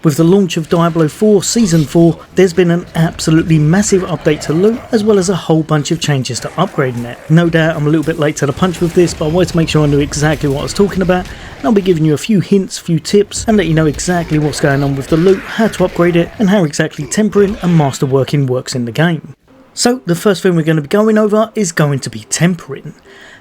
With the launch of Diablo 4 Season 4, there's been an absolutely massive update to loot, as well as a whole bunch of changes to upgrading it. No doubt I'm a little bit late to the punch with this, but I wanted to make sure I knew exactly what I was talking about, and I'll be giving you a few hints, few tips, and let you know exactly what's going on with the loot, how to upgrade it, and how exactly tempering and masterworking works in the game. So the first thing we're going to be going over is going to be tempering.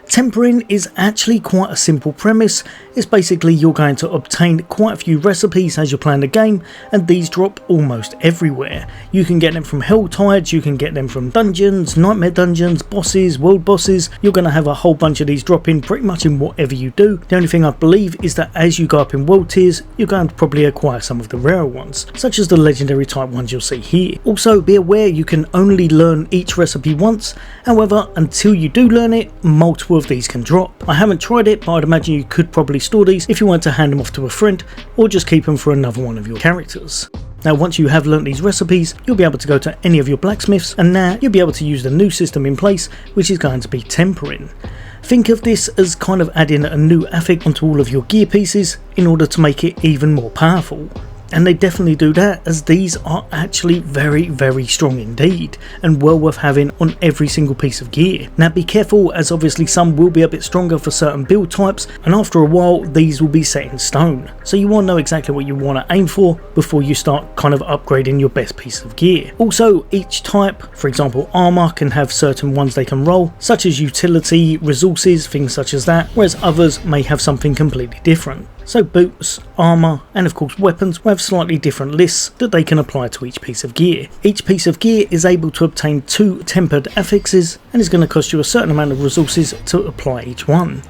Tempering is actually quite a simple premise. It's basically you're going to obtain quite a few recipes as you're playing the game, and these drop almost everywhere. You can get them from Hell Tides, you can get them from dungeons, nightmare dungeons, bosses, world bosses. You're going to have a whole bunch of these drop in pretty much in whatever you do. The only thing I believe is that as you go up in world tiers, you're going to probably acquire some of the rarer ones, such as the legendary type ones you'll see here. Also be aware you can only learn each recipe once, however until you do learn it, multiple of these can drop. I haven't tried it, but I'd imagine you could probably store these if you want to hand them off to a friend, or just keep them for another one of your characters. Now once you have learnt these recipes, you'll be able to go to any of your blacksmiths, and now you'll be able to use the new system in place, which is going to be tempering. Think of this as kind of adding a new affix onto all of your gear pieces in order to make it even more powerful. And they definitely do that, as these are actually very strong indeed, and well worth having on every single piece of gear. Now be careful, as obviously some will be a bit stronger for certain build types, and after a while these will be set in stone, so you want to know exactly what you want to aim for before you start kind of upgrading your best piece of gear. Also each type, for example armor, can have certain ones they can roll, such as utility, resources, things such as that, whereas others may have something completely different. So boots, armour and of course weapons will have slightly different lists that they can apply to each piece of gear. Each piece of gear is able to obtain 2 tempered affixes and is going to cost you a certain amount of resources to apply each one.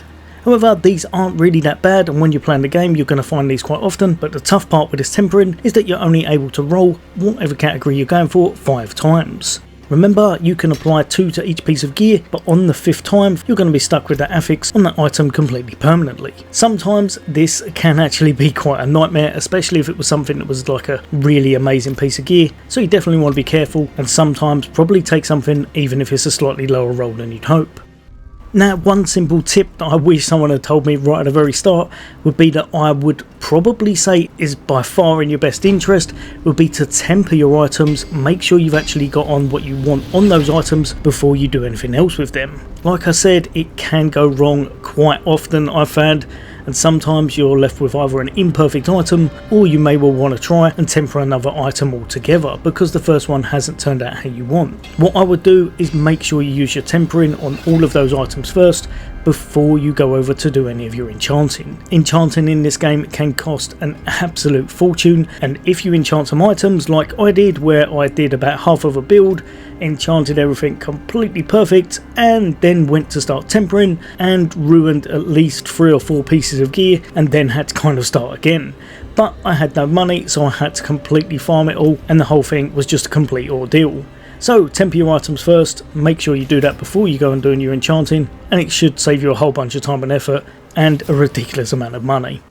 However, these aren't really that bad, and when you're playing the game you're going to find these quite often, but the tough part with this tempering is that you're only able to roll whatever category you're going for 5 times. Remember, you can apply 2 to each piece of gear, but on the 5th time you're going to be stuck with that affix on that item completely permanently. Sometimes this can actually be quite a nightmare, especially if it was something that was like a really amazing piece of gear, so you definitely want to be careful, and sometimes probably take something even if it's a slightly lower roll than you'd hope. Now one simple tip that I wish someone had told me right at the very start would be that I would probably say is by far in your best interest would be to temper your items. Make sure you've actually got on what you want on those items before you do anything else with them. Like I said, it can go wrong quite often, I've found, and sometimes you're left with either an imperfect item, or you may well want to try and temper another item altogether because the first one hasn't turned out how you want. What I would do is make sure you use your tempering on all of those items first before you go over to do any of your enchanting. Enchanting in this game can cost an absolute fortune, and if you enchant some items like I did, where I did about half of a build, enchanted everything completely perfect, and then went to start tempering and ruined at least 3 or 4 pieces of gear, and then had to kind of start again. But I had no money, so I had to completely farm it all, and the whole thing was just a complete ordeal. So temper your items first, make sure you do that before you go and doing your enchanting, and it should save you a whole bunch of time and effort and a ridiculous amount of money.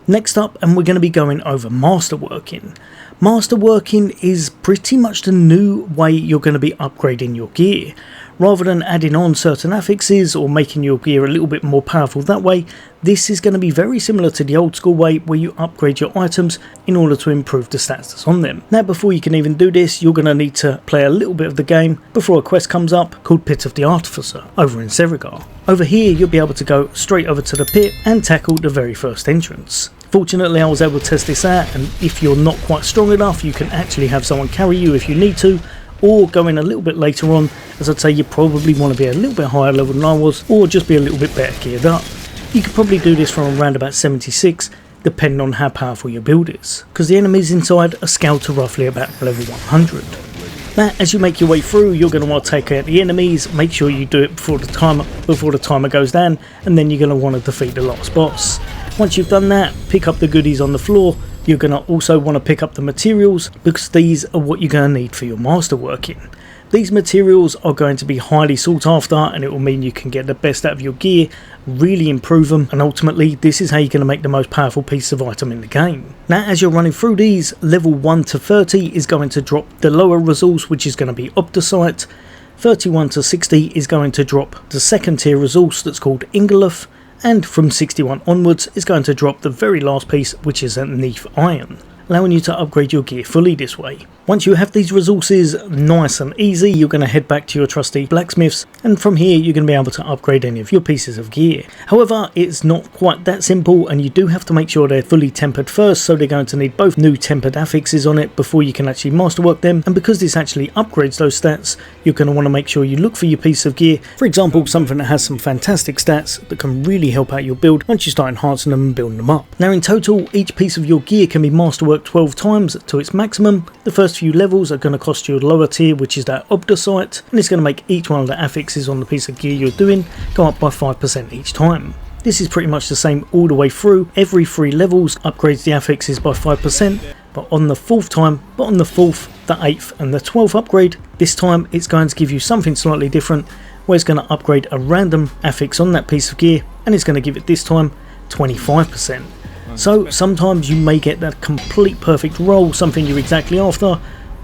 Next up, and we're going to be going over masterworking. Masterworking is pretty much the new way you're going to be upgrading your gear. Rather than adding on certain affixes or making your gear a little bit more powerful that way, this is going to be very similar to the old school way where you upgrade your items in order to improve the stats that's on them. Now before you can even do this, you're going to need to play a little bit of the game before a quest comes up called Pit of the Artificer over in Serigar. Over here you'll be able to go straight over to the pit and tackle the very first entrance. Fortunately I was able to test this out, and if you're not quite strong enough you can actually have someone carry you if you need to, or go in a little bit later on, as I'd say you probably want to be a little bit higher level than I was, or just be a little bit better geared up. You could probably do this from around about 76, depending on how powerful your build is, because the enemies inside are scaled to roughly about level 100. Now as you make your way through, you're going to want to take out the enemies, make sure you do it before the timer goes down, and then you're going to want to defeat the last boss. Once you've done that, pick up the goodies on the floor. You're going to also want to pick up the materials, because these are what you're going to need for your masterworking. These materials are going to be highly sought after, and it will mean you can get the best out of your gear, really improve them, and ultimately this is how you're going to make the most powerful piece of item in the game. Now as you're running through these, level 1 to 30 is going to drop the lower resource, which is going to be Opticite. 31 to 60 is going to drop the second tier resource that's called Ingolith, and from 61 onwards is going to drop the very last piece, which is a Neath Iron. allowing you to upgrade your gear fully this way. Once you have these resources nice and easy, you're going to head back to your trusty blacksmiths, and from here you're going to be able to upgrade any of your pieces of gear. However, it's not quite that simple, and you do have to make sure they're fully tempered first, so they're going to need both new tempered affixes on it before you can actually masterwork them. And because this actually upgrades those stats, you're going to want to make sure you look for your piece of gear, for example something that has some fantastic stats that can really help out your build once you start enhancing them and building them up. Now in total, each piece of your gear can be masterworked 12 times to its maximum. The first few levels are going to cost you a lower tier, which is that obdacite, and it's going to make each one of the affixes on the piece of gear you're doing go up by 5% each time. This is pretty much the same all the way through. Every 3 levels upgrades the affixes by 5%, but on the 4th time, the 4th, the 8th and the 12th upgrade, this time it's going to give you something slightly different, where it's going to upgrade a random affix on that piece of gear, and it's going to give it this time 25%. So sometimes you may get that complete perfect roll, something you're exactly after.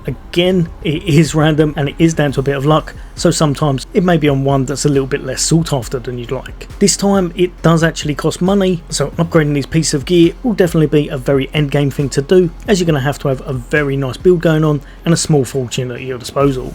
Again, it is random and it is down to a bit of luck, so sometimes it may be on one that's a little bit less sought after than you'd like. This time it does actually cost money, so upgrading these pieces of gear will definitely be a very end game thing to do, as you're going to have a very nice build going on and a small fortune at your disposal.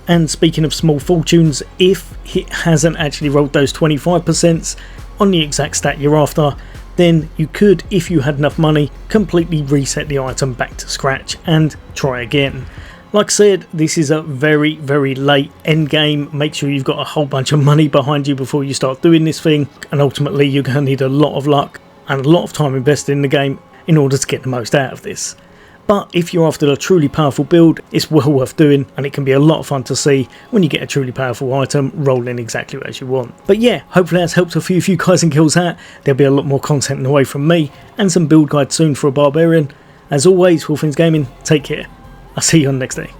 And speaking of small fortunes, if it hasn't actually rolled those 25% on the exact stat you're after, then you could, if you had enough money, completely reset the item back to scratch and try again. Like I said, this is a very late end game. Make sure you've got a whole bunch of money behind you before you start doing this thing, and ultimately you're going to need a lot of luck and a lot of time invested in the game in order to get the most out of this. But if you're after a truly powerful build, it's well worth doing, and it can be a lot of fun to see when you get a truly powerful item rolling exactly as you want. But yeah, hopefully that's helped a few of you guys and girls out. There'll be a lot more content in the way from me, and some build guides soon for a barbarian. As always, All Things Gaming, take care. I'll see you on the next day.